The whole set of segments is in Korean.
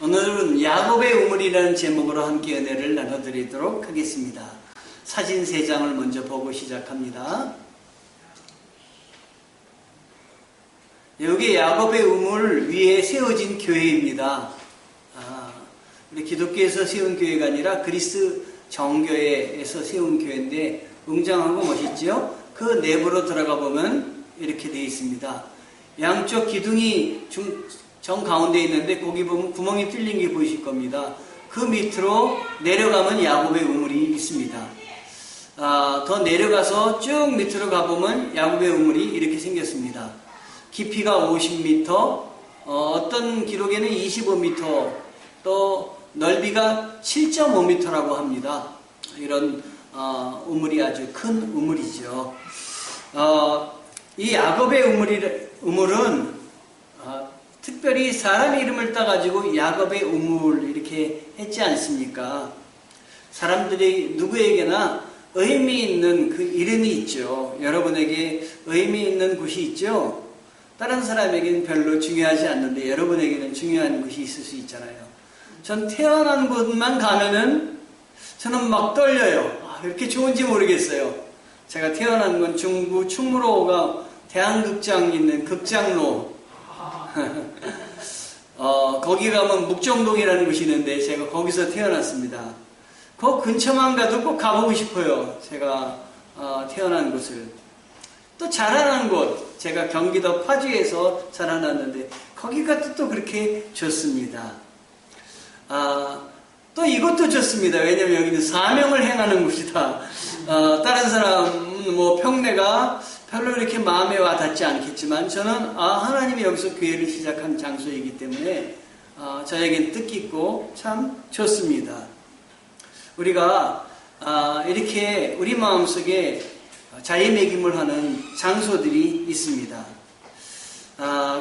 오늘은 야곱의 우물이라는 제목으로 함께 은혜를 나눠드리도록 하겠습니다. 사진 3장을 먼저 보고 시작합니다. 여기 야곱의 우물 위에 세워진 교회입니다. 우리 기독교에서 세운 교회가 아니라 그리스 정교회에서 세운 교회인데 웅장하고 멋있죠? 그 내부로 들어가 보면 이렇게 되어 있습니다. 양쪽 기둥이 정 가운데 있는데 거기 보면 구멍이 뚫린 게 보이실 겁니다. 그 밑으로 내려가면 야곱의 우물이 있습니다. 더 내려가서 쭉 밑으로 가보면 야곱의 우물이 이렇게 생겼습니다. 깊이가 50m, 어떤 기록에는 25m, 또 넓이가 7.5m라고 합니다. 이런 우물이 아주 큰 우물이죠. 이 야곱의 우물은 특별히 사람 이름을 따가지고 야곱의 우물 이렇게 했지 않습니까? 사람들이 누구에게나 의미 있는 그 이름이 있죠. 여러분에게 의미 있는 곳이 있죠. 다른 사람에게는 별로 중요하지 않는데 여러분에게는 중요한 곳이 있을 수 있잖아요. 전 태어난 곳만 가면은 저는 막 떨려요. 왜 이렇게 좋은지 모르겠어요. 제가 태어난 건 중구 충무로가 대한극장 있는 극장로. 거기 가면 묵정동이라는 곳이 있는데 제가 거기서 태어났습니다. 그 근처만 가도 꼭 가보고 싶어요. 제가 태어난 곳을. 또 자라난 곳, 제가 경기도 파주에서 자라났는데 거기가 또 그렇게 좋습니다. 또 이것도 좋습니다. 왜냐면 여기는 사명을 행하는 곳이다. 다른 사람 평내가 별로 이렇게 마음에 와닿지 않겠지만 저는 하나님이 여기서 교회를 시작한 장소이기 때문에 저에겐 뜻깊고 참 좋습니다. 우리가 이렇게 우리 마음속에 자리매김을 하는 장소들이 있습니다.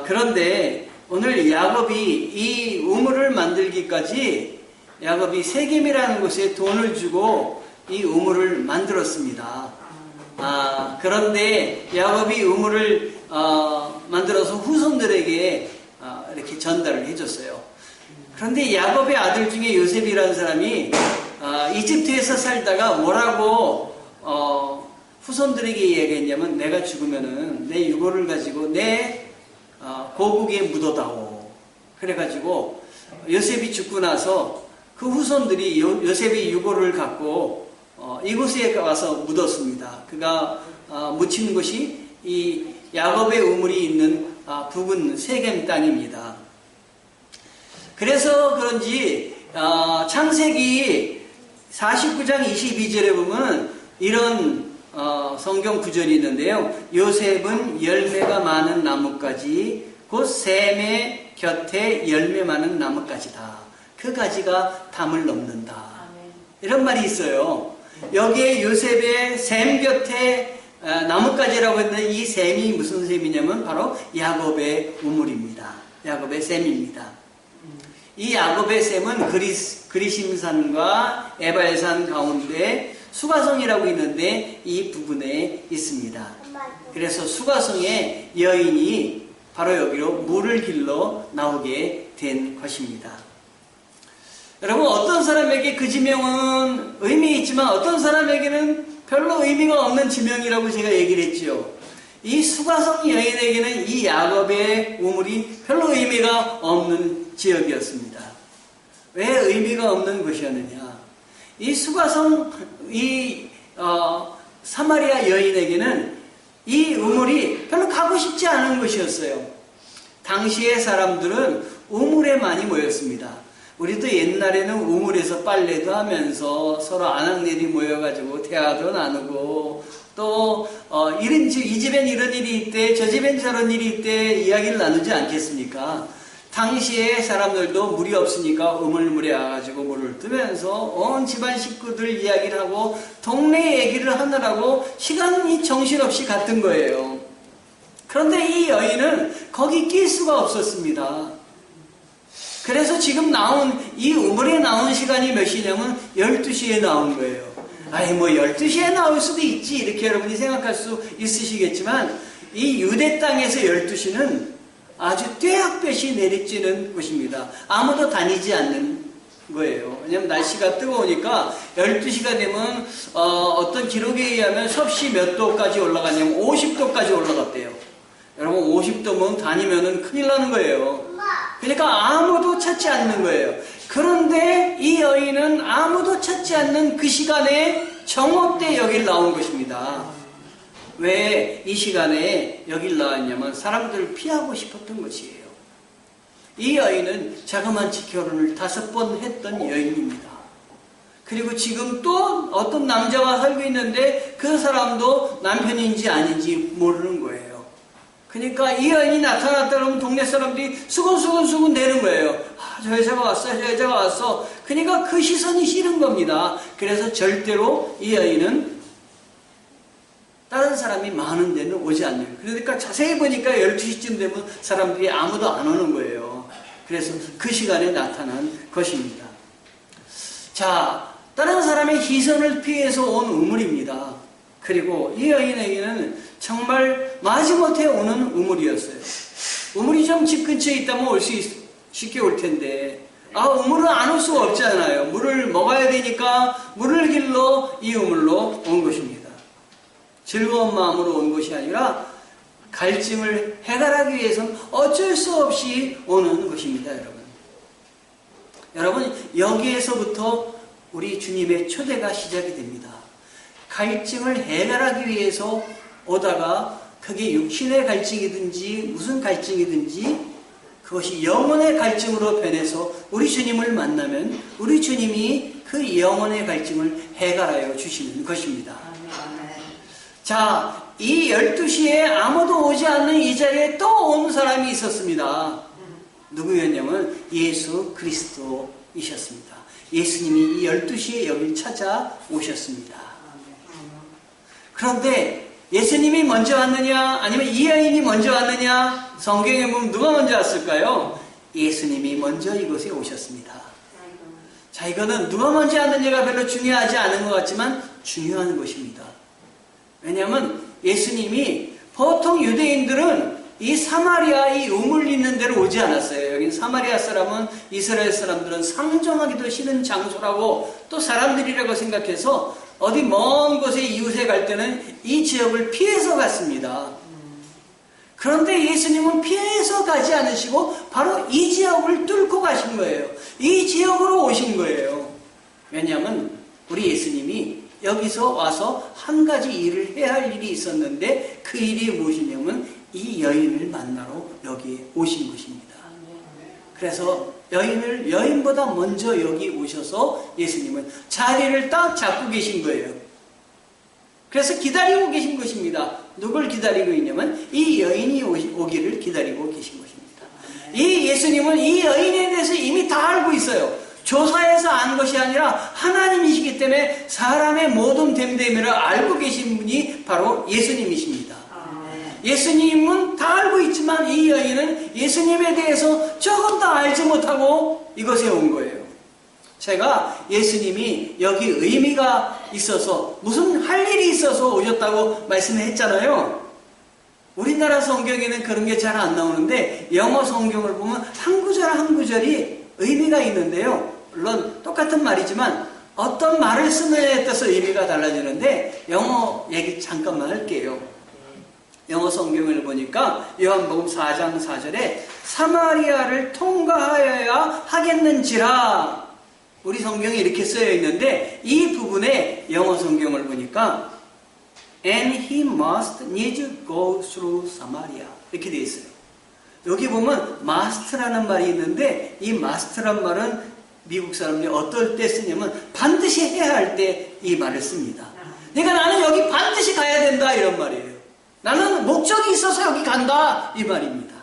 그런데 오늘 야곱이 이 우물을 만들기까지 야곱이 세겜이라는 곳에 돈을 주고 이 우물을 만들었습니다. 그런데 야곱이 우물을 만들어서 후손들에게 이렇게 전달을 해줬어요. 그런데 야곱의 아들 중에 요셉이라는 사람이 이집트에서 살다가 뭐라고 후손들에게 이야기했냐면 내가 죽으면은 내 유골을 가지고 내 고국에 묻어다오. 그래가지고 요셉이 죽고 나서 그 후손들이 요셉의 유골을 갖고 이곳에 와서 묻었습니다. 그가 묻힌 곳이 이 야곱의 우물이 있는 부근 세겜 땅입니다. 그래서 그런지 창세기 49장 22절에 보면 이런 성경 구절이 있는데요. 요셉은 열매가 많은 나뭇가지 곧 셈의 곁에 열매 많은 나뭇가지다. 그 가지가 담을 넘는다. 이런 말이 있어요. 여기에 요셉의 셈 곁에 나뭇가지라고 했는데 이 셈이 무슨 셈이냐면 바로 야곱의 우물입니다. 야곱의 셈입니다. 이 야곱의 셈은 그리심산과 에발산 가운데 수가성이라고 있는데 이 부분에 있습니다. 그래서 수가성의 여인이 바로 여기로 물을 길러 나오게 된 것입니다. 여러분, 어떤 사람에게 그 지명은 의미 있지만 어떤 사람에게는 별로 의미가 없는 지명이라고 제가 얘기를 했죠. 이 수가성 여인에게는 이 야곱의 우물이 별로 의미가 없는 지역이었습니다. 왜 의미가 없는 곳이었느냐? 이 수가성, 사마리아 여인에게는 이 우물이 별로 가고 싶지 않은 곳이었어요. 당시의 사람들은 우물에 많이 모였습니다. 우리도 옛날에는 우물에서 빨래도 하면서 서로 아낙네들이 모여가지고 대화도 나누고 또 이 집엔 이런 일이 있대, 저 집엔 저런 일이 있대 이야기를 나누지 않겠습니까? 당시에 사람들도 물이 없으니까 우물물에 와가지고 물을 뜨면서 온 집안 식구들 이야기를 하고 동네 얘기를 하느라고 시간이 정신없이 갔던 거예요. 그런데 이 여인은 거기 낄 수가 없었습니다. 그래서 지금 나온 이 우물에 나온 시간이 몇 시냐면 12시에 나온 거예요. 12시에 나올 수도 있지 이렇게 여러분이 생각할 수 있으시겠지만 이 유대 땅에서 12시는 아주 떼약볕이 내리쬐는 곳입니다. 아무도 다니지 않는 거예요. 왜냐면 날씨가 뜨거우니까 12시가 되면 어떤 기록에 의하면 섭씨 몇 도까지 올라가냐면 50도까지 올라갔대요. 여러분 50도면 다니면은 큰일 나는 거예요. 그러니까 아무도 찾지 않는 거예요. 그런데 이 여인은 아무도 찾지 않는 그 시간에 정오 때 여길 나온 것입니다. 왜 이 시간에 여길 나왔냐면 사람들을 피하고 싶었던 것이에요. 이 여인은 자그마치 결혼을 5번 했던 여인입니다. 그리고 지금 또 어떤 남자와 살고 있는데 그 사람도 남편인지 아닌지 모르는 거예요. 그러니까 이 여인이 나타났다 그러면 동네 사람들이 수근수근 대는 거예요. 저 여자가 왔어, 저 여자가 왔어. 그러니까 그 시선이 싫은 겁니다. 그래서 절대로 이 여인은 다른 사람이 많은 데는 오지 않는 거예요. 그러니까 자세히 보니까 12시쯤 되면 사람들이 아무도 안 오는 거예요. 그래서 그 시간에 나타난 것입니다. 자, 다른 사람의 시선을 피해서 온 우물입니다. 그리고 이 여인에게는 정말 마지못해 오는 우물이었어요. 우물이 좀 집 근처에 있다면 쉽게 올 텐데, 우물은 안 올 수가 없잖아요. 물을 먹어야 되니까 물을 길러 이 우물로 온 것입니다. 즐거운 마음으로 온 것이 아니라 갈증을 해결하기 위해서는 어쩔 수 없이 오는 것입니다, 여러분. 여러분, 여기에서부터 우리 주님의 초대가 시작이 됩니다. 갈증을 해결하기 위해서 오다가 그게 육신의 갈증이든지 무슨 갈증이든지 그것이 영혼의 갈증으로 변해서 우리 주님을 만나면 우리 주님이 그 영혼의 갈증을 해결하여 주시는 것입니다. 자, 이 12시에 아무도 오지 않는 이 자리에 또 온 사람이 있었습니다. 누구였냐면 예수 그리스도이셨습니다. 예수님이 이 12시에 여길 찾아오셨습니다. 그런데 예수님이 먼저 왔느냐 아니면 이 여인이 먼저 왔느냐, 성경에 보면 누가 먼저 왔을까요? 예수님이 먼저 이곳에 오셨습니다. 자, 이거는 누가 먼저 왔느냐가 별로 중요하지 않은 것 같지만 중요한 것입니다. 왜냐하면 예수님이 보통 유대인들은 이 사마리아 이 우물 있는 데로 오지 않았어요. 여기 사마리아 사람은 이스라엘 사람들은 상종하기도 싫은 장소라고 또 사람들이라고 생각해서 어디 먼 곳에 이웃에 갈 때는 이 지역을 피해서 갔습니다. 그런데 예수님은 피해서 가지 않으시고 바로 이 지역을 뚫고 가신 거예요. 이 지역으로 오신 거예요. 왜냐하면 우리 예수님이 여기서 와서 한 가지 일을 해야 할 일이 있었는데 그 일이 무엇이냐면 이 여인을 만나러 여기에 오신 것입니다. 그래서 여인보다 먼저 여기 오셔서 예수님은 자리를 딱 잡고 계신 거예요. 그래서 기다리고 계신 것입니다. 누굴 기다리고 있냐면 이 여인이 오기를 기다리고 계신 것입니다. 이 예수님은 이 여인에 대해서 이미 다 알고 있어요. 조사해서 안 것이 아니라 하나님이시기 때문에 사람의 모든 됨됨이를 알고 계신 분이 바로 예수님이십니다. 예수님은 다 알고 있지만 이 여인은 예수님에 대해서 조금 더 알지 못하고 이곳에 온 거예요. 제가 예수님이 여기 의미가 있어서 무슨 할 일이 있어서 오셨다고 말씀을 했잖아요. 우리나라 성경에는 그런 게 잘 안 나오는데 영어 성경을 보면 한 구절 한 구절이 의미가 있는데요. 물론 똑같은 말이지만 어떤 말을 쓰느냐에 따라서 의미가 달라지는데 영어 얘기 잠깐만 할게요. 영어 성경을 보니까 요한복음 4장 4절에 사마리아를 통과하여야 하겠는지라, 우리 성경에 이렇게 쓰여 있는데 이 부분에 영어 성경을 보니까 And he must needs go through Samaria 이렇게 되어 있어요. 여기 보면 must라는 말이 있는데 이 must란 말은 미국 사람들이 어떨 때 쓰냐면 반드시 해야 할 때 이 말을 씁니다. 그러니까 나는 여기 반드시 가야 된다 이런 말이에요. 나는 목적이 있어서 여기 간다 이 말입니다.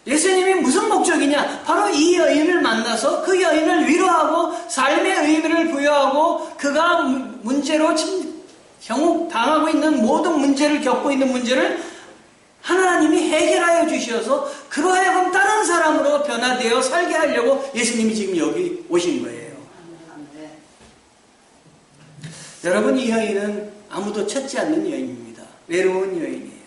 예수님이 무슨 목적이냐? 바로 이 여인을 만나서 그 여인을 위로하고 삶의 의미를 부여하고 그가 문제로 당하고 있는 모든 문제를 겪고 있는 문제를 하나님이 해결하여 주셔서 그러하여금 다른 사람으로 변화되어 살게 하려고 예수님이 지금 여기 오신 거예요. 여러분, 이 여인은 아무도 찾지 않는 여인입니다. 외로운 여인이에요.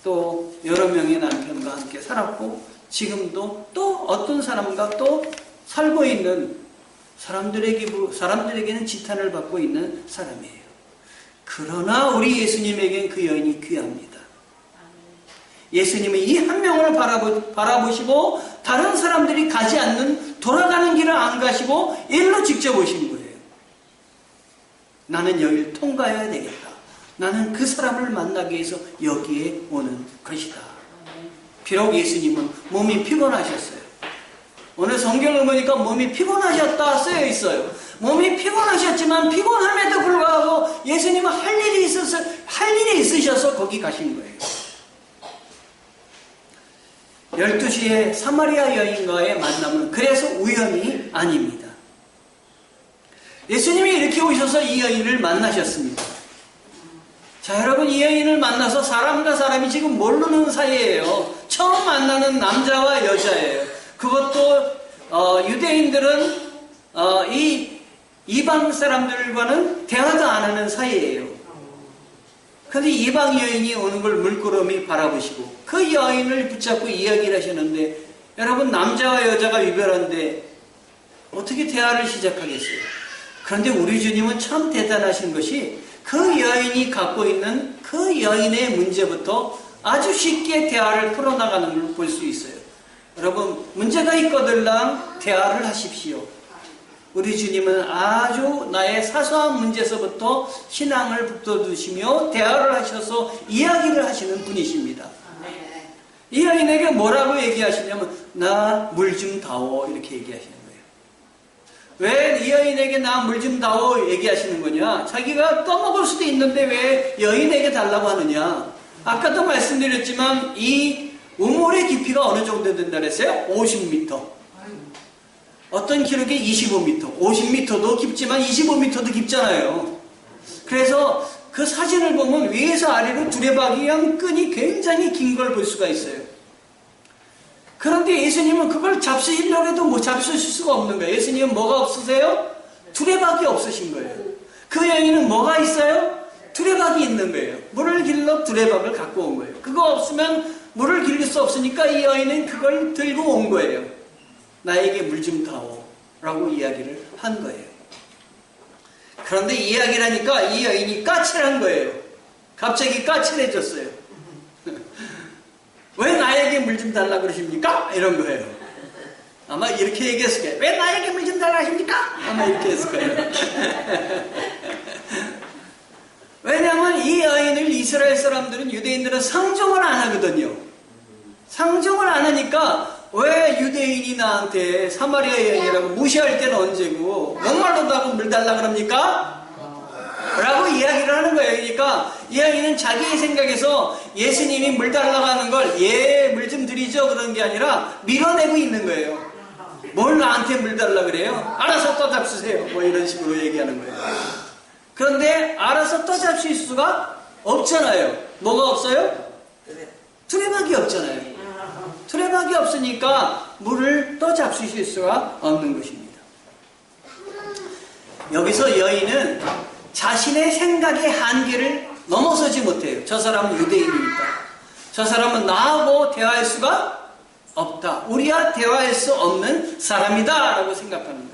또 여러 명의 남편과 함께 살았고 지금도 또 어떤 사람과 또 살고 있는 사람들에게는 지탄을 받고 있는 사람이에요. 그러나 우리 예수님에겐 그 여인이 귀합니다. 예수님은 이 한 명을 바라보시고 다른 사람들이 가지 않는 돌아가는 길을 안 가시고 일로 직접 오신 거예요. 나는 여기를 통과해야 되겠다. 나는 그 사람을 만나기 위해서 여기에 오는 것이다. 비록 예수님은 몸이 피곤하셨어요. 오늘 성경을 보니까 몸이 피곤하셨다 쓰여 있어요. 몸이 피곤하셨지만 피곤함에도 불구하고 예수님은 할 일이 있으셔서 거기 가신 거예요. 12시에 사마리아 여인과의 만남은 그래서 우연이 아닙니다. 예수님이 이렇게 오셔서 이 여인을 만나셨습니다. 자, 여러분, 이 여인을 만나서 사람과 사람이 지금 모르는 사이예요. 처음 만나는 남자와 여자예요. 그것도 유대인들은 이 이방 사람들과는 대화도 안 하는 사이예요. 그런데 이방 여인이 오는 걸 물끄러미 바라보시고 그 여인을 붙잡고 이야기를 하시는데, 여러분, 남자와 여자가 위별한데 어떻게 대화를 시작하겠어요? 그런데 우리 주님은 참 대단하신 것이 그 여인이 갖고 있는 그 여인의 문제부터 아주 쉽게 대화를 풀어나가는 걸 볼 수 있어요. 여러분, 문제가 있거들랑 대화를 하십시오. 우리 주님은 아주 나의 사소한 문제에서부터 신앙을 북돋우시며 대화를 하셔서 이야기를 하시는 분이십니다. 이 여인에게 뭐라고 얘기하시냐면, 나 물 좀 다오, 이렇게 얘기하시는 거예요. 왜 이 여인에게 나 물 좀 다오 얘기하시는 거냐? 자기가 떠먹을 수도 있는데 왜 여인에게 달라고 하느냐? 아까도 말씀드렸지만 이 우물의 깊이가 어느 정도 된다 그랬어요? 50m. 어떤 기록에 25m, 50m도 깊지만 25m도 깊잖아요. 그래서 그 사진을 보면 위에서 아래로 두레박이형 끈이 굉장히 긴 걸 볼 수가 있어요. 그런데 예수님은 그걸 잡수시려고 해도 못 잡수실 수가 없는 거예요. 예수님은 뭐가 없으세요? 두레박이 없으신 거예요. 그 여인은 뭐가 있어요? 두레박이 있는 거예요. 물을 길러 두레박을 갖고 온 거예요. 그거 없으면 물을 길릴 수 없으니까 이 여인은 그걸 들고 온 거예요. 나에게 물 좀 다오 라고 이야기를 한 거예요. 그런데 이야기를 하니까 이 여인이 까칠한 거예요. 갑자기 까칠해졌어요. 왜 나에게 물 좀 달라 그러십니까? 이런 거예요. 아마 이렇게 얘기했을 거예요. 왜 나에게 물 좀 달라 하십니까? 아마 이렇게 했을 거예요. 왜냐하면 이 여인을 이스라엘 사람들은, 유대인들은 상종을 안 하거든요. 상종을 안 하니까 왜 유대인이 나한테 사마리아 여인이라고 무시할 때는 언제고 목말라도 하고 물 달라 그럽니까? 라고 이야기를 하는 거예요. 그러니까 이 여인은 자기의 생각에서 예수님이 물 달라고 하는 걸 물 좀 드리죠 그런 게 아니라 밀어내고 있는 거예요. 뭘 나한테 물 달라 그래요? 알아서 떠잡수세요. 뭐 이런 식으로 얘기하는 거예요. 그런데 알아서 떠잡수실 수가 없잖아요. 뭐가 없어요? 두레박이 없잖아요. 두레박이 없으니까 물을 떠잡수실 수가 없는 것입니다. 여기서 여인은 자신의 생각의 한계를 넘어서지 못해요. 저 사람은 유대인이니까. 저 사람은 나하고 대화할 수가 없다. 우리와 대화할 수 없는 사람이다 라고 생각하는 거예요.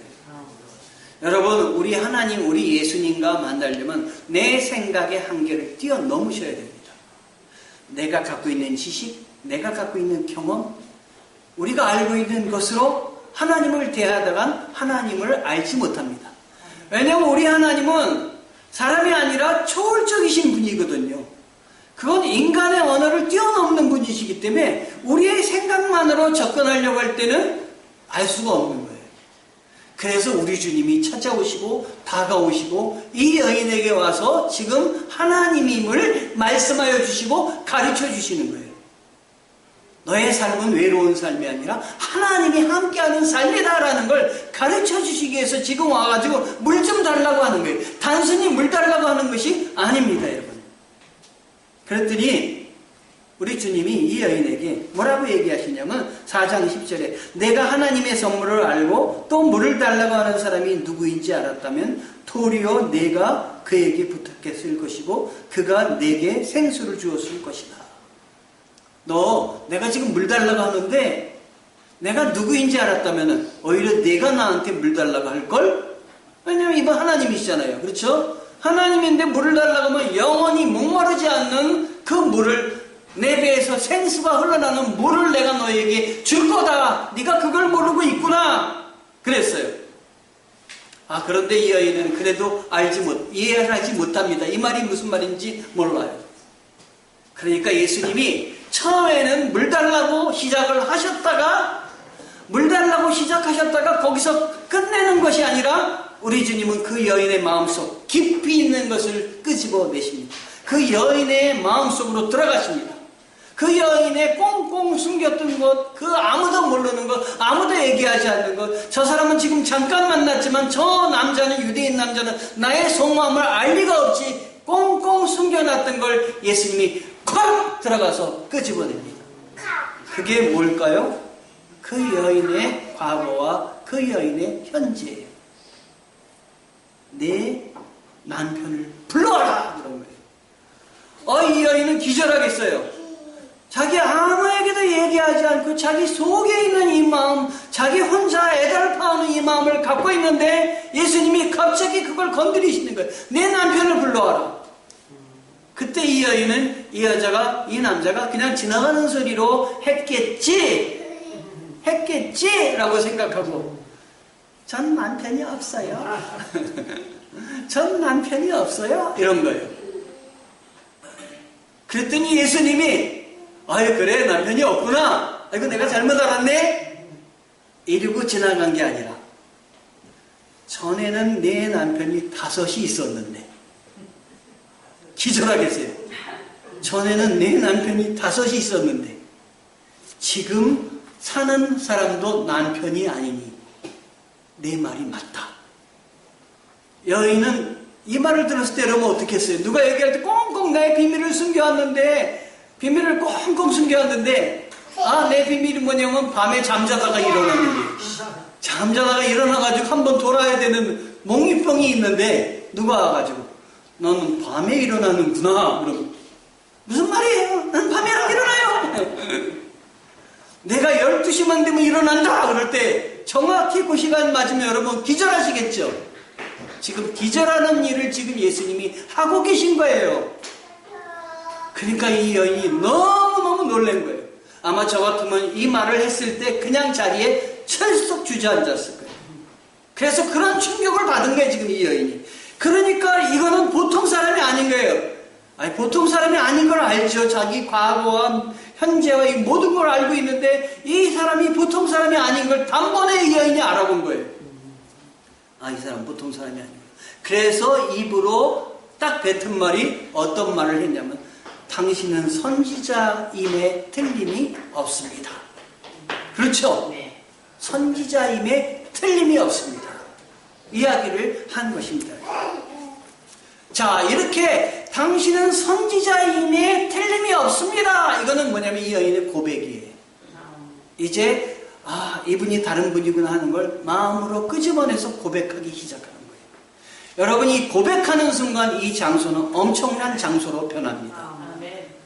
여러분, 우리 하나님, 우리 예수님과 만나려면 내 생각의 한계를 뛰어넘으셔야 됩니다. 내가 갖고 있는 지식, 내가 갖고 있는 경험, 우리가 알고 있는 것으로 하나님을 대하다간 하나님을 알지 못합니다. 왜냐하면 우리 하나님은 사람이 아니라 초월적이신 분이거든요. 그건 인간의 언어를 뛰어넘는 분이시기 때문에 우리의 생각만으로 접근하려고 할 때는 알 수가 없는 거예요. 그래서 우리 주님이 찾아오시고 다가오시고 이 여인에게 와서 지금 하나님임을 말씀하여 주시고 가르쳐 주시는 거예요. 너의 삶은 외로운 삶이 아니라 하나님이 함께하는 삶이다라는 걸 가르쳐 주시기 위해서 지금 와가지고 물 좀 달라고 하는 거예요. 단순히 물 달라고 하는 것이 아닙니다, 여러분. 그랬더니 우리 주님이 이 여인에게 뭐라고 얘기하시냐면 4장 10절에 내가 하나님의 선물을 알고 또 물을 달라고 하는 사람이 누구인지 알았다면 도리어 내가 그에게 부탁했을 것이고 그가 내게 생수를 주었을 것이다. 너 내가 지금 물 달라고 하는데 내가 누구인지 알았다면 오히려 내가 나한테 물 달라고 할걸? 왜냐면 이번 하나님이시잖아요. 그렇죠? 하나님인데 물을 달라고 하면 영원히 목마르지 않는 그 물을, 내 배에서 생수가 흘러나는 물을 내가 너에게 줄 거다. 네가 그걸 모르고 있구나. 그랬어요. 그런데 이 여인은 그래도 이해를 하지 못합니다. 이 말이 무슨 말인지 몰라요. 그러니까 예수님이 처음에는 물 달라고 시작하셨다가 거기서 끝내는 것이 아니라 우리 주님은 그 여인의 마음속 깊이 있는 것을 끄집어내십니다. 그 여인의 마음속으로 들어가십니다. 그 여인의 꽁꽁 숨겼던 것, 그 아무도 모르는 것, 아무도 얘기하지 않는 것, 저 사람은 지금 잠깐 만났지만 저 남자는, 유대인 남자는 나의 속마음을 알 리가 없지, 꽁꽁 숨겨놨던 걸 예수님이 콱 들어가서 끄집어냅니다. 그게 뭘까요? 그 여인의 과거와 그 여인의 현재예요. 내 남편을 불러라! 그런 거예요. 이 여인은 기절하겠어요. 자기 아무에게도 얘기하지 않고 자기 속에 있는 이 마음, 자기 혼자 애달파하는 이 마음을 갖고 있는데 예수님이 갑자기 그걸 건드리시는 거예요. 내 남편을 불러와라. 그때 이 여인은 이 남자가 그냥 지나가는 소리로 했겠지라고 생각하고, 전 남편이 없어요. 전 남편이 없어요. 이런 거예요. 그랬더니 예수님이 그래, 남편이 없구나. 아이고, 내가 잘못 알았네. 이러고 지나간 게 아니라, 전에는 내 남편이 5이 있었는데, 기절하겠어요. 전에는 내 남편이 5이 있었는데, 지금 사는 사람도 남편이 아니니, 내 말이 맞다. 여인은 이 말을 들었을 때 여러분 어떻게 했어요? 누가 얘기할 때 꽁꽁 나의 비밀을 숨겨왔는데, 비밀을 꽁꽁 숨겨왔는데, 내 비밀이 뭐냐면 밤에 잠자다가 일어나는 거예요. 잠자다가 일어나가지고 한번 돌아야 되는 몽유병이 있는데, 누가 와가지고 너는 밤에 일어나는구나. 그러면 무슨 말이에요? 난 밤에랑 일어나요. 내가 12시만 되면 일어난다. 그럴 때 정확히 그 시간 맞으면 여러분 기절하시겠죠? 지금 기절하는 일을 지금 예수님이 하고 계신 거예요. 그러니까 이 여인이 너무너무 놀란 거예요. 아마 저 같으면 이 말을 했을 때 그냥 자리에 철썩 주저앉았을 거예요. 그래서 그런 충격을 받은 거예요, 지금 이 여인이. 그러니까 이거는 보통 사람이 아닌 거예요. 보통 사람이 아닌 걸 알죠. 자기 과거와 현재와 이 모든 걸 알고 있는데 이 사람이 보통 사람이 아닌 걸 단번에 이 여인이 알아본 거예요. 이 사람 보통 사람이 아닌 거예요. 그래서 입으로 딱 뱉은 말이 어떤 말을 했냐면, 당신은 선지자임에 틀림이 없습니다. 그렇죠? 네. 선지자임에 틀림이 없습니다. 이야기를 한 것입니다. 자, 이렇게 당신은 선지자임에 틀림이 없습니다. 이거는 뭐냐면 이 여인의 고백이에요. 이제 이분이 다른 분이구나 하는 걸 마음으로 끄집어내서 고백하기 시작하는 거예요. 여러분, 이 고백하는 순간 이 장소는 엄청난 장소로 변합니다.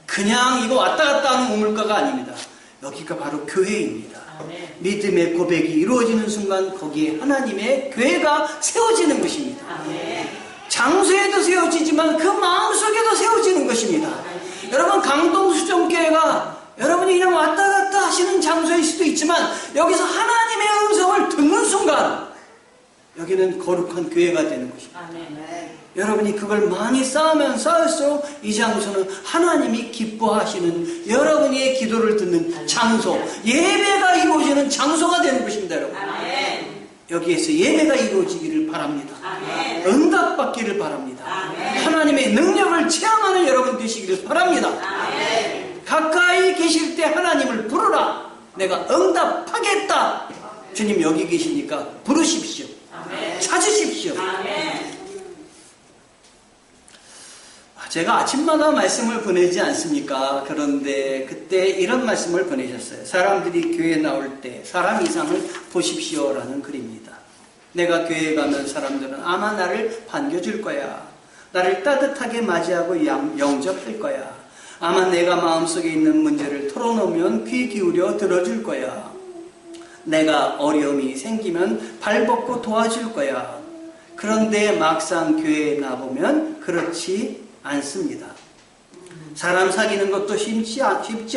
그냥 이거 왔다 갔다 하는 우물가가 아닙니다. 여기가 바로 교회입니다. 믿음의 고백이 이루어지는 순간 거기에 하나님의 교회가 세워지는 것입니다. 장소에도 세워지지만 그 마음속에도 세워지는 것입니다. 여러분, 강동수정교회가 여러분이 그냥 왔다 갔다 하시는 장소일 수도 있지만 여기서 하나님의 음성을 듣는 순간 여기는 거룩한 교회가 되는 것입니다. 여러분이 그걸 많이 쌓으면 쌓을수록 이 장소는 하나님이 기뻐하시는 여러분의 기도를 듣는 장소, 예배가 이루어지는 장소가 되는 것입니다. 여러분, 여기에서 예배가 이루어지기를 바랍니다. 응답받기를 바랍니다. 하나님의 능력을 체험하는 여러분 되시기를 바랍니다. 가까이 계실 때 하나님을 부르라. 내가 응답하겠다. 주님 여기 계시니까 부르십시오. 찾으십시오. 제가 아침마다 말씀을 보내지 않습니까? 그런데 그때 이런 말씀을 보내셨어요. 사람들이 교회에 나올 때 사람 이상을 보십시오라는 글입니다. 내가 교회에 가면 사람들은 아마 나를 반겨줄 거야. 나를 따뜻하게 맞이하고 영접할 거야. 아마 내가 마음속에 있는 문제를 털어놓으면 귀 기울여 들어줄 거야. 내가 어려움이 생기면 발벗고 도와줄 거야. 그런데 막상 교회에 나보면 그렇지 않습니다. 사람 사귀는 것도 쉽지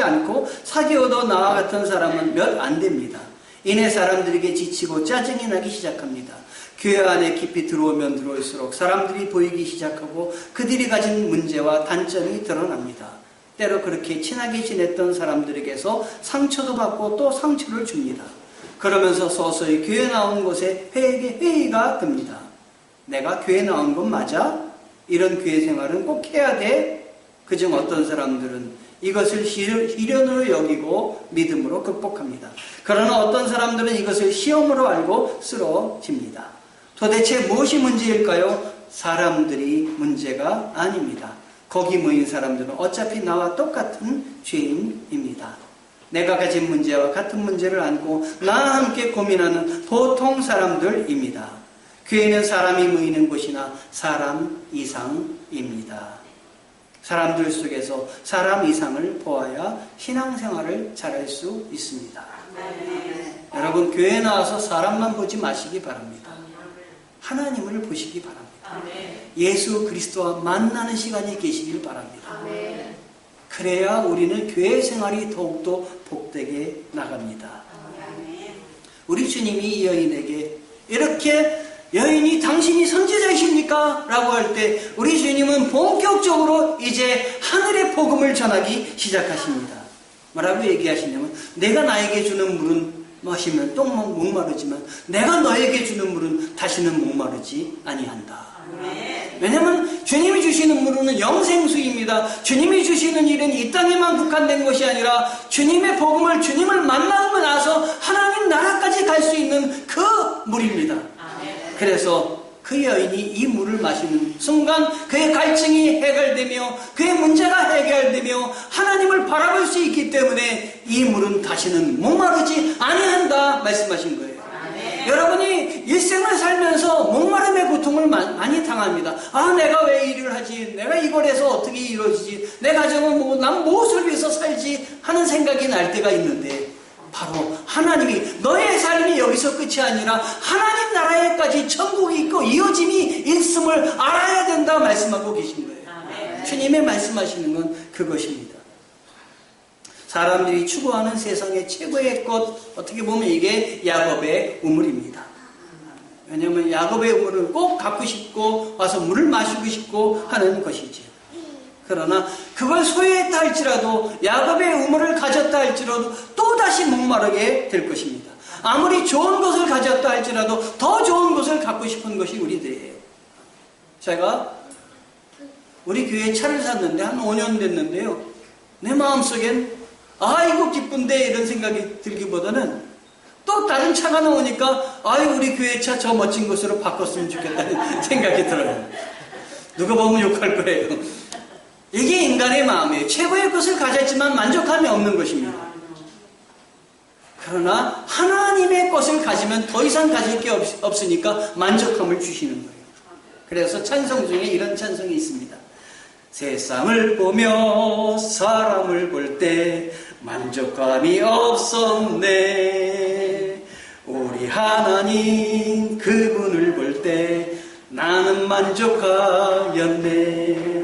않고 사귀어도 나와 같은 사람은 몇 안 됩니다. 이내 사람들에게 지치고 짜증이 나기 시작합니다. 교회 안에 깊이 들어오면 들어올수록 사람들이 보이기 시작하고 그들이 가진 문제와 단점이 드러납니다. 때로 그렇게 친하게 지냈던 사람들에게서 상처도 받고 또 상처를 줍니다. 그러면서 서서히 교회 나온 곳에 회의가 듭니다. 내가 교회 나온 건 맞아? 이런 교회 생활은 꼭 해야 돼? 그중 어떤 사람들은 이것을 시련으로 여기고 믿음으로 극복합니다. 그러나 어떤 사람들은 이것을 시험으로 알고 쓰러집니다. 도대체 무엇이 문제일까요? 사람들이 문제가 아닙니다. 거기 모인 사람들은 어차피 나와 똑같은 죄인입니다. 내가 가진 문제와 같은 문제를 안고 나와 함께 고민하는 보통 사람들입니다. 교회는 사람이 모이는 곳이나 사람 이상입니다. 사람들 속에서 사람 이상을 보아야 신앙생활을 잘할 수 있습니다. 여러분, 교회에 나와서 사람만 보지 마시기 바랍니다. 하나님을 보시기 바랍니다. 예수 그리스도와 만나는 시간이 계시길 바랍니다. 그래야 우리는 교회 생활이 더욱더 복되게 나갑니다. 우리 주님이 이 여인에게 이렇게 여인이 당신이 선지자이십니까? 라고 할 때 우리 주님은 본격적으로 이제 하늘의 복음을 전하기 시작하십니다. 뭐라고 얘기하시냐면 내가 나에게 주는 물은 마시면 또 목마르지만 내가 너에게 주는 물은 다시는 목마르지 아니한다. 왜냐하면 주님이 주시는 물은 영생수입니다. 주님이 주시는 일은 이 땅에만 국한된 것이 아니라 주님의 복음을 주님을 만나고 나서 하나님 나라까지 갈 수 있는 그 물입니다. 그래서 그 여인이 이 물을 마시는 순간 그의 갈증이 해결되며 그의 문제가 해결되며 하나님을 바라볼 수 있기 때문에 이 물은 다시는 목마르지 아니한다 말씀하신 거예요. 여러분이 일생을 살면서 목마름의 고통을 많이 당합니다. 아, 내가 왜 일을 하지? 내가 이걸 해서 어떻게 이루어지지? 내 가정은 뭐, 난 무엇을 위해서 살지? 하는 생각이 날 때가 있는데 바로 하나님이 너의 삶이 여기서 끝이 아니라 하나님 나라에까지 천국이 있고 이어짐이 있음을 알아야 된다 말씀하고 계신 거예요. 주님의 말씀하시는 건 그것입니다. 사람들이 추구하는 세상의 최고의 것, 어떻게 보면 이게 야곱의 우물입니다. 왜냐하면 야곱의 우물을 꼭 갖고 싶고 와서 물을 마시고 싶고 하는 것이죠. 그러나 그걸 소유했다 할지라도 야곱의 우물을 가졌다 할지라도 또다시 목마르게 될 것입니다. 아무리 좋은 것을 가졌다 할지라도 더 좋은 것을 갖고 싶은 것이 우리들이에요. 제가 우리 교회에 차를 샀는데 한 5년 됐는데요. 내 마음속엔 아이고 기쁜데 이런 생각이 들기보다는 또 다른 차가 나오니까 아이 우리 교회 차 저 멋진 것으로 바꿨으면 좋겠다는 생각이 들어요. 누가 보면 욕할 거예요. 이게 인간의 마음이에요. 최고의 것을 가졌지만 만족함이 없는 것입니다. 그러나 하나님의 것을 가지면 더 이상 가질 게 없으니까 만족함을 주시는 거예요. 그래서 찬송 중에 이런 찬송이 있습니다. 세상을 보며 사람을 볼 때 만족감이 없었네. 우리 하나님 그분을 볼 때 나는 만족하였네.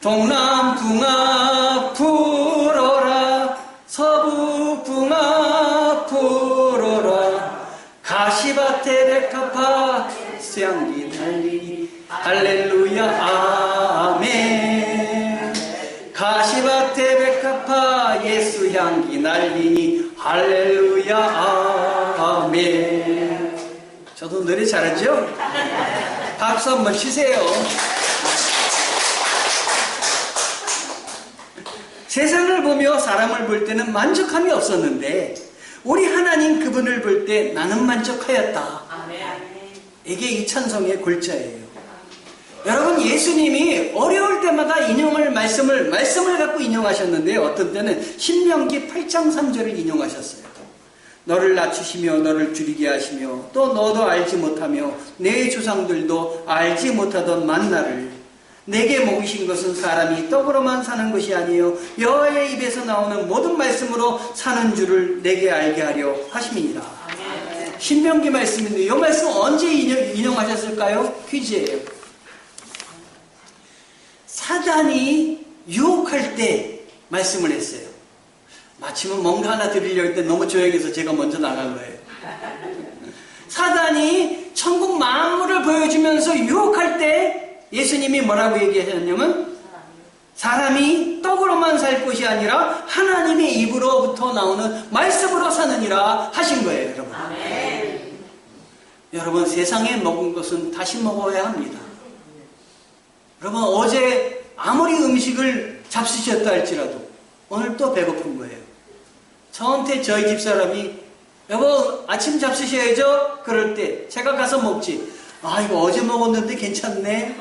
동남풍아 불어라 서북풍아 불어라 가시밭에 백합화 수양기 달리니 할렐루야 아멘. 가시밭에 백합화 예수 향기 날리니 할렐루야 아멘. 저도 노래 잘하죠? 박수 한번 치세요. 세상을 보며 사람을 볼 때는 만족함이 없었는데 우리 하나님 그분을 볼 때 나는 만족하였다. 이게 이 찬송의 골자예요. 여러분, 예수님이 어려울 때마다 말씀을 갖고 인용하셨는데 어떤 때는 신명기 8장 3절을 인용하셨어요. 너를 낮추시며 너를 줄이게 하시며 또 너도 알지 못하며 내 조상들도 알지 못하던 만나를 내게 먹이신 것은 사람이 떡으로만 사는 것이 아니요 여호와의 입에서 나오는 모든 말씀으로 사는 줄을 내게 알게 하려 하심이니라. 신명기 말씀인데 이 말씀 언제 인용하셨을까요? 퀴즈예요. 사단이 유혹할 때 말씀을 했어요. 마침은 뭔가 하나 드리려고 했는데 너무 조용해서 제가 먼저 나간 거예요. 사단이 천국 만물을 보여주면서 유혹할 때 예수님이 뭐라고 얘기하셨냐면 사람이 떡으로만 살 것이 아니라 하나님의 입으로부터 나오는 말씀으로 사느니라 하신 거예요, 여러분. 아멘. 여러분, 세상에 먹은 것은 다시 먹어야 합니다. 여러분, 어제 아무리 음식을 잡수셨다 할지라도 오늘 또 배고픈 거예요. 저한테 저희 집사람이 여보 아침 잡수셔야죠? 그럴 때 제가 가서 먹지. 아, 이거 어제 먹었는데 괜찮네.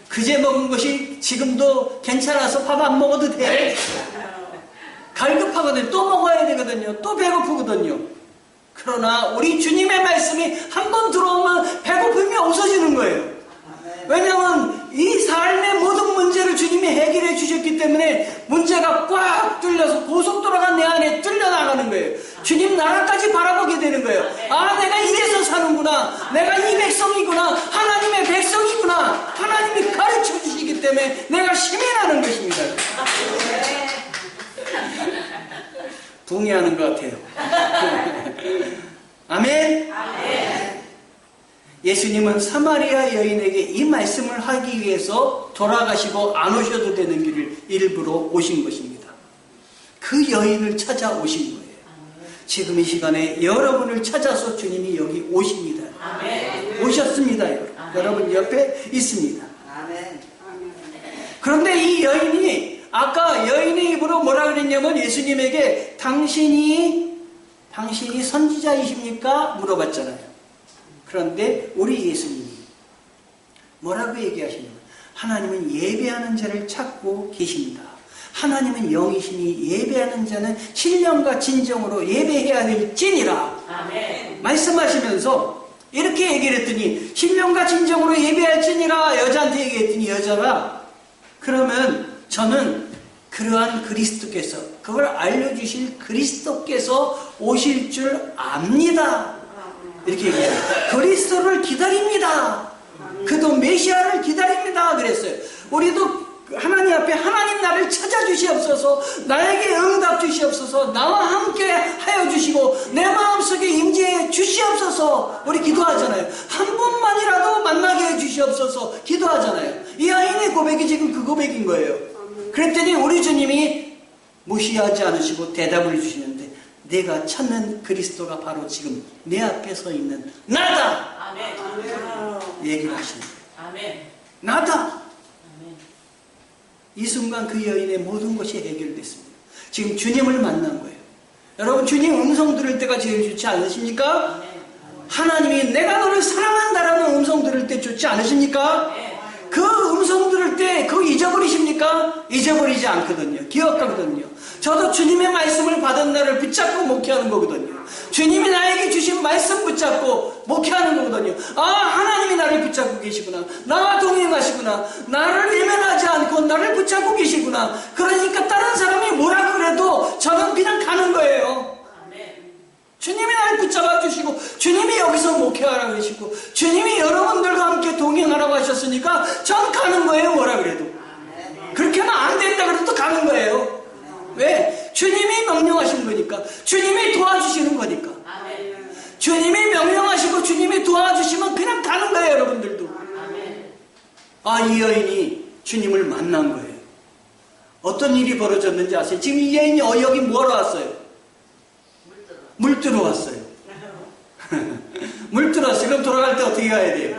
그제 먹은 것이 지금도 괜찮아서 밥 안 먹어도 돼. 갈급하거든요. 또 먹어야 되거든요. 또 배고프거든요. 그러나 우리 주님의 말씀이 한 번 들어오면 배고픔이 없어지는 거예요. 왜냐하면 이 삶의 모든 문제를 주님이 해결해 주셨기 때문에 문제가 꽉 뚫려서 고속도로가 내 안에 뚫려 나가는 거예요. 주님 나라까지 바라보게 되는 거예요. 아, 내가 이래서 사는구나. 내가 이 백성이구나. 하나님의 백성이구나. 하나님이 가르쳐 주시기 때문에 내가 힘이 나는 것입니다. 동의하는 것 같아요. 아멘. 아멘. 예수님은 사마리아 여인에게 이 말씀을 하기 위해서 돌아가시고 안 오셔도 되는 길을 일부러 오신 것입니다. 그 여인을 찾아오신 거예요. 지금 이 시간에 여러분을 찾아서 주님이 여기 오십니다. 오셨습니다. 여러분 옆에 있습니다. 그런데 이 여인이 아까 여인의 입으로 뭐라 그랬냐면 예수님에게 당신이 선지자이십니까? 물어봤잖아요. 그런데 우리 예수님이 뭐라고 얘기하시냐면 하나님은 예배하는 자를 찾고 계십니다. 하나님은 영이시니 예배하는 자는 신령과 진정으로 예배해야 될지니라. 아멘. 말씀하시면서 이렇게 얘기를 했더니 신령과 진정으로 예배할지니라 여자한테 얘기했더니 여자가 그러면 저는 그러한 그리스도께서 그걸 알려주실 그리스도께서 오실 줄 압니다. 이렇게 얘기해요. 그리스도를 기다립니다. 그도 메시아를 기다립니다. 그랬어요. 우리도 하나님 앞에 하나님 나를 찾아주시옵소서, 나에게 응답 주시옵소서, 나와 함께 하여 주시고 내 마음속에 임재해 주시옵소서 우리 기도하잖아요. 한 번만이라도 만나게 해 주시옵소서 기도하잖아요. 이 아인의 고백이 지금 그 고백인 거예요. 그랬더니 우리 주님이 무시하지 않으시고 대답을 주시는데 내가 찾는 그리스도가 바로 지금 내 앞에 서 있는 나다. 아멘. 얘기를 하시는 거예요. 아멘. 나다. 아멘. 이 순간 그 여인의 모든 것이 해결됐습니다. 지금 주님을 만난 거예요. 여러분 주님 음성 들을 때가 제일 좋지 않으십니까? 아멘. 하나님이 내가 너를 사랑한다라는 음성 들을 때 좋지 않으십니까? 아멘. 그 음성 들을 때 그거 잊어버리십니까? 잊어버리지 않거든요. 기억하거든요. 저도 주님의 말씀을 받은 날을 붙잡고 목회하는 거거든요. 주님이 나에게 주신 말씀 붙잡고 목회하는 거거든요. 아, 하나님이 나를 붙잡고 계시구나. 나와 동행하시구나. 나를 외면하지 않고 나를 붙잡고 계시구나. 그러니까 다른 사람이 뭐라 그래도 저는 그냥 가는 거예요. 주님이 나를 붙잡아 주시고 주님이 여기서 목회하라고 하시고 주님이 여러분들과 함께 동행하라고 하셨으니까 전 가는 거예요. 뭐라 그래도. 그렇게 하면 안 된다 그래도 또 가는 거예요. 왜? 주님이 명령하신 거니까. 주님이 도와주시는 거니까. 주님이 명령하시고 주님이 도와주시면 그냥 가는 거예요. 여러분들도. 아, 이 여인이 주님을 만난 거예요. 어떤 일이 벌어졌는지 아세요? 지금 이 여인이 여기 뭐하러 왔어요? 물 뜨러 왔어요. 물 뜨러 왔어요. 그럼 돌아갈 때 어떻게 가야 돼요?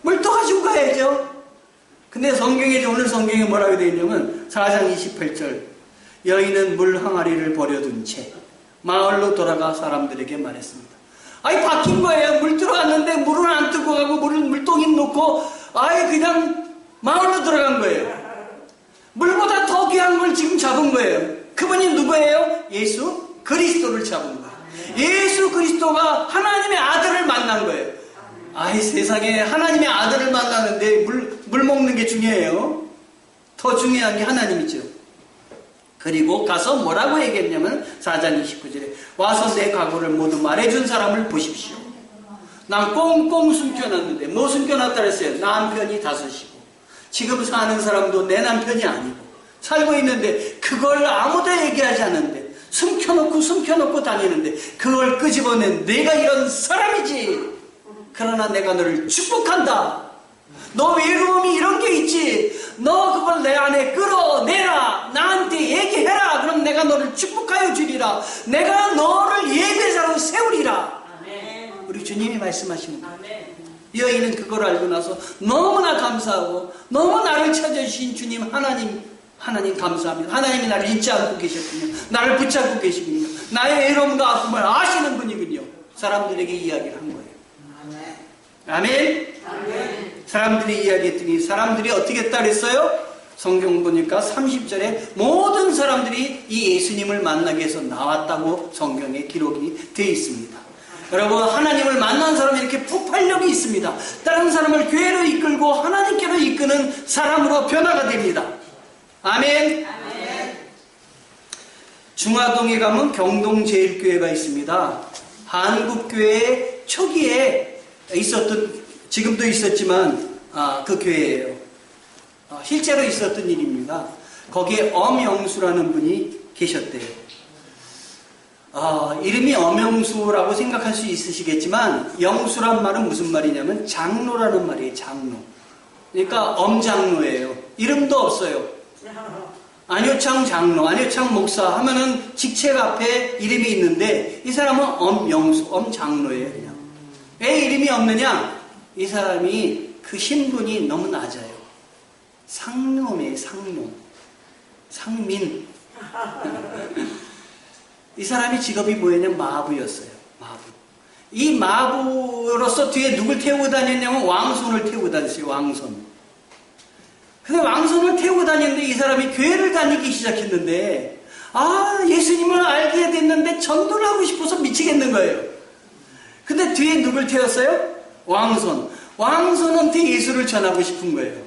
물 또 가지고 가야죠. 근데 성경에, 오늘 성경에 뭐라고 되어 있냐면 4장 28절 여인은 물 항아리를 버려둔 채 마을로 돌아가 사람들에게 말했습니다. 아이, 바뀐 거예요. 물 들어갔는데 물은 안 뜨고 가고 물통에 놓고 아예 그냥 마을로 들어간 거예요. 물보다 더 귀한 걸 지금 잡은 거예요. 그분이 누구예요? 예수 그리스도를 잡은 거예요. 예수 그리스도가 하나님의 아들을 만난 거예요. 아이, 세상에 하나님의 아들을 만나는데 물 먹는 게 중요해요. 더 중요한 게 하나님이죠. 그리고 가서 뭐라고 얘기했냐면 4장 29절에 와서 내 각오를 모두 말해준 사람을 보십시오. 난 꽁꽁 숨겨놨는데 뭐 숨겨놨다 그랬어요? 남편이 5이고 지금 사는 사람도 내 남편이 아니고 살고 있는데 그걸 아무도 얘기하지 않는데 숨겨놓고 다니는데 그걸 끄집어낸 내가 이런 사람이지. 그러나 내가 너를 축복한다. 너 외로움이 이런 게 있지. 너 그걸 내 안에 끌어내라. 나한테 얘기해라. 그럼 내가 너를 축복하여 주리라. 내가 너를 예배자로 세우리라. 아멘. 우리 주님이 말씀하십니다. 이 여인은 그걸 알고 나서 너무나 감사하고 너무 나를 찾아주신 주님 하나님 감사합니다. 하나님이 나를 잊지 않고 계셨군요. 나를 붙잡고 계시군요. 나의 외로움과 아픔을 아시는 분이군요. 사람들에게 이야기를 한 거예요. 아멘. 아멘. 사람들이 이야기했더니 사람들이 어떻게 했다 그랬어요? 성경 보니까 30절에 모든 사람들이 이 예수님을 만나기 위해서 나왔다고 성경에 기록이 되어 있습니다. 여러분, 하나님을 만난 사람은 이렇게 폭발력이 있습니다. 다른 사람을 교회로 이끌고 하나님께로 이끄는 사람으로 변화가 됩니다. 아멘. 아멘. 중화동에 가면 경동제일교회가 있습니다. 한국교회 초기에 지금도 있었지만 그 교회예요. 실제로 있었던 일입니다. 거기에 엄영수라는 분이 계셨대요. 이름이 엄영수라고 생각할 수 있으시겠지만 영수란 말은 무슨 말이냐면 장로라는 말이에요. 장로. 그러니까 엄장로예요. 이름도 없어요. 안효창 장로, 안효창 목사 하면은 직책 앞에 이름이 있는데 이 사람은 엄영수, 엄장로예요. 그냥. 왜 이름이 없느냐? 이 사람이 그 신분이 너무 낮아요. 상놈이에요. 상놈. 상민. 이 사람이 직업이 뭐였냐면 마부였어요. 마부. 이 마부로서 뒤에 누굴 태우고 다녔냐면 왕손을 태우고 다녔어요. 왕손. 근데 왕손을 태우고 다녔는데 이 사람이 교회를 다니기 시작했는데 예수님을 알게 됐는데 전도를 하고 싶어서 미치겠는 거예요. 근데 뒤에 누굴 태웠어요? 왕손. 왕손한테 예수를 전하고 싶은 거예요.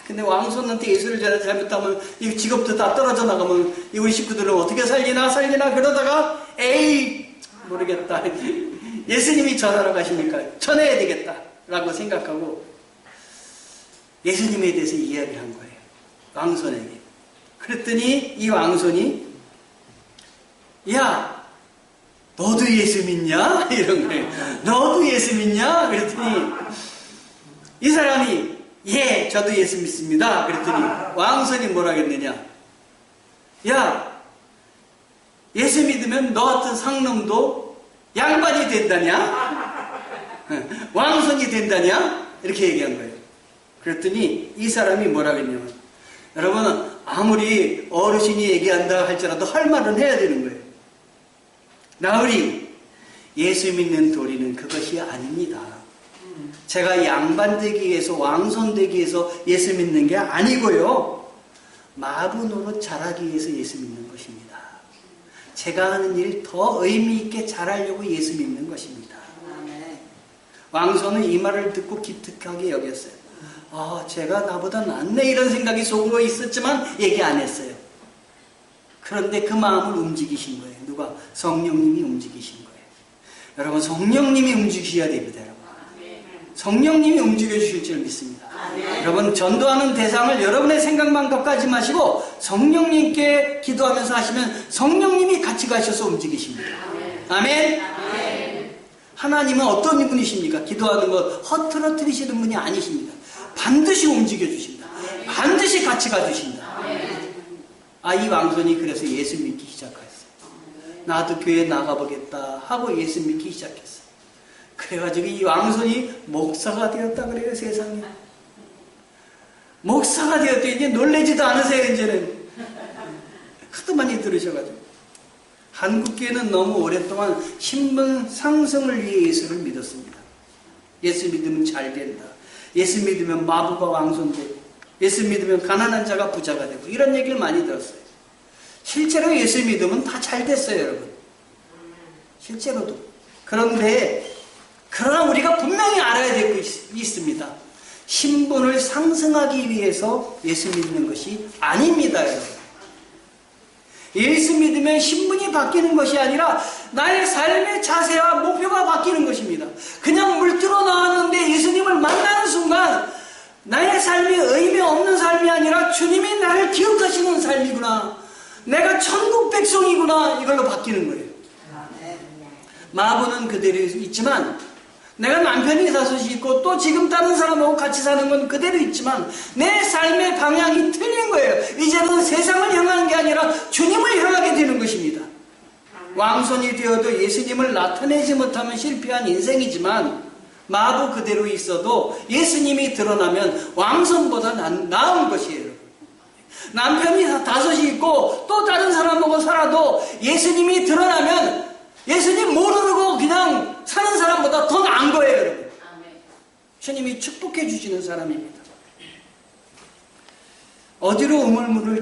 근데 왕손한테 예수를 전하지 잘못하면 이 직업도 다 떨어져 나가면 우리 식구들은 어떻게 살리나 그러다가 모르겠다. 예수님이 전하러 가시니까 전해야 되겠다 라고 생각하고 예수님에 대해서 이야기를 한 거예요. 왕손에게. 그랬더니 이 왕손이 야 너도 예수 믿냐? 이런 거예요. 너도 예수 믿냐? 그랬더니 이 사람이 예 저도 예수 믿습니다. 그랬더니 왕손이 뭐라 했느냐? 야 예수 믿으면 너 같은 상놈도 양반이 된다냐? 왕손이 된다냐? 이렇게 얘기한 거예요. 그랬더니 이 사람이 뭐라 그랬냐면 여러분 아무리 어르신이 얘기한다 할지라도 할 말은 해야 되는 거예요. 나으리 예수 믿는 도리는 그것이 아닙니다. 제가 양반 되기 위해서 왕손 되기 위해서 예수 믿는 게 아니고요. 마부 노릇 잘하기 위해서 예수 믿는 것입니다. 제가 하는 일 더 의미 있게 잘하려고 예수 믿는 것입니다. 왕손은 이 말을 듣고 기특하게 여겼어요. 제가 나보다 낫네 이런 생각이 속으로 있었지만 얘기 안 했어요. 그런데 그 마음을 움직이신 거예요. 누가? 성령님이 움직이신 거예요. 여러분 성령님이 움직이셔야 됩니다. 여러분. 성령님이 움직여 주실 줄 믿습니다. 여러분 전도하는 대상을 여러분의 생각만 갖지 마시고 성령님께 기도하면서 하시면 성령님이 같이 가셔서 움직이십니다. 아멘. 하나님은 어떤 분이십니까? 기도하는 거 허틀허틀이시는 분이 아니십니다. 반드시 움직여 주신다. 반드시 같이 가주신다. 이 왕손이 그래서 예수 믿기 시작했어요. 나도 교회 나가보겠다 하고 예수 믿기 시작했어요. 그래가지고 이 왕손이 목사가 되었다 그래요. 세상에. 목사가 되었더니 이제 놀라지도 않으세요. 이제는. 하도 많이 들으셔가지고. 한국교회는 너무 오랫동안 신분 상승을 위해 예수를 믿었습니다. 예수 믿으면 잘 된다. 예수 믿으면 마부가 왕손 되고 예수 믿으면 가난한 자가 부자가 되고 이런 얘기를 많이 들었어요. 실제로 예수 믿으면 다 잘 됐어요. 여러분. 실제로도. 그러나 우리가 분명히 알아야 될 것이 있습니다. 신분을 상승하기 위해서 예수 믿는 것이 아닙니다, 여러분. 예수 믿으면 신분이 바뀌는 것이 아니라 나의 삶의 자세와 목표가 바뀌는 것입니다. 그냥 물들어 나왔는데 예수님을 만나는 순간 나의 삶이 의미 없는 삶이 아니라 주님이 나를 기억하시는 삶이구나, 내가 천국 백성이구나, 이걸로 바뀌는 거예요. 마부는 그대로 있지만, 내가 남편이 다섯이 있고 또 지금 다른 사람하고 같이 사는 건 그대로 있지만 내 삶의 방향이 틀린 거예요. 이제는 세상을 향하는 게 아니라 주님을 향하게 되는 것입니다. 왕손이 되어도 예수님을 나타내지 못하면 실패한 인생이지만, 마부 그대로 있어도 예수님이 드러나면 왕손보다 나은 것이에요. 남편이 다섯이 있고 또 다른 사람하고 살아도 예수님이 드러나면 예수님 모르고 그냥 사는 사람보다 더 나은 거예요, 여러분. 주님이 축복해 주시는 사람입니다. 어디로 우물물을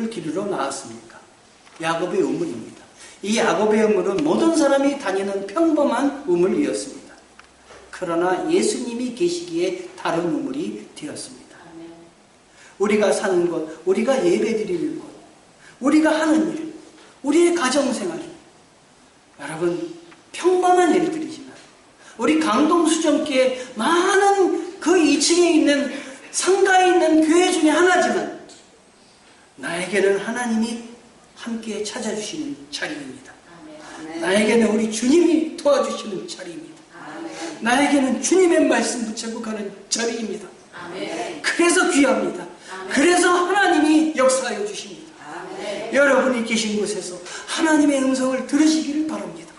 기르러 나왔습니까? 야곱의 우물입니다. 이 야곱의 우물은 모든 사람이 다니는 평범한 우물이었습니다. 그러나 예수님이 계시기에 다른 우물이 되었습니다. 우리가 사는 것, 우리가 예배드리는 것, 우리가 하는 일, 우리의 가정생활, 여러분 평범한 일들이지만 우리 강동수정교회 많은 그 2층에 있는 상가에 있는 교회 중에 하나지만 나에게는 하나님이 함께 찾아주시는 자리입니다. 나에게는 우리 주님이 도와주시는 자리입니다. 나에게는 주님의 말씀 붙잡고 가는 자리입니다. 그래서 귀합니다. 그래서 하나님이 역사하여 주십니다. 여러분이 계신 곳에서 하나님의 음성을 들으시기를 바랍니다.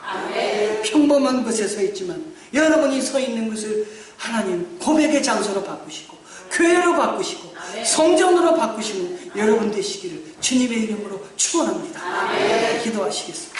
평범한 곳에 서 있지만 여러분이 서 있는 곳을 하나님 고백의 장소로 바꾸시고 교회로 바꾸시고 성전으로 바꾸시는 여러분 되시기를 주님의 이름으로 축원합니다. 기도하시겠습니다.